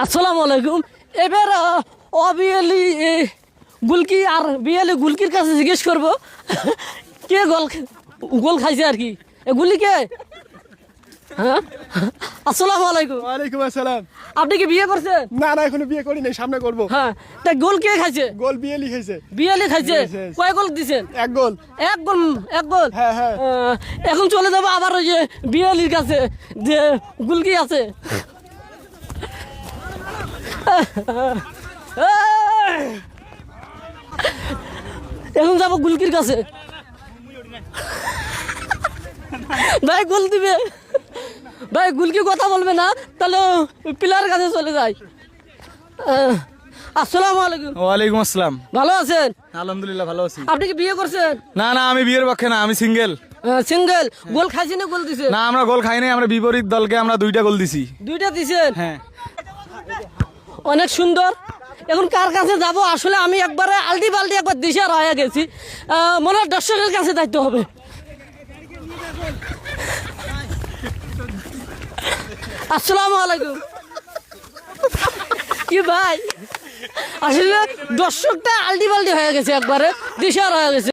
আসসালামু আলাইকুম। এবার অবিয়ালি গুলকি আর বিয়ালি গুলকির কাছে জিজ্ঞেস করবো কে গোল খাইছে আর কি গুলি কে। হ্যাঁ, আসসালামু আলাইকুম। ওয়ালাইকুম আসসালাম। আপনি কি বিয়ে করছেন? না না এখনো বিয়ে করি নাই, সামনে করব। হ্যাঁ, তা গোল কে খাইছে? গোল বিয়ে লিখেছে। বিয়ালি খাইছে। Yes, yes. কয় গোল দিছেন? এক গোল। এক গোল, এক গোল। হ্যাঁ, হ্যাঁ। এখন চলে যাবো আবার ওই যে বিয়ালির কাছে যে গুলকি আছে। এখন যাবো গুলকির কাছে। ভাই গোল দিবে, ভাই গুলকি কথা বলবে না, তাহলে পিলার কাছে চলে যায়। আসসালামু আলাইকুম। ওয়ালাইকুম আসসালাম। ভালো আছেন? আলহামদুলিল্লাহ ভালো আছি। আপনি কি বিয়ে করছেন? না না আমি বিয়ের পক্ষে না, আমি সিঙ্গেল। সিঙ্গেল। গোল খাইছি না গোল দিছে? না আমরা গোল খাই নাই, আমরা বিপরীত দলকে আমরা 2টা গোল দিছি। 2টা দিছেন? হ্যাঁ। অনেক সুন্দর। এখন কার কাছে যাব? আসলে আমি একবারে আলটি পাল্টি একবার দিশা রয়ে গেছি। মনে হয় দর্শকের কাছে যাইতে হবে। আসসালামু আলাইকুম। কি ভাই, আসলে দর্শকটা আলটি পাল্টি হয়ে গেছে, একবারে দিশা রয়ে গেছে।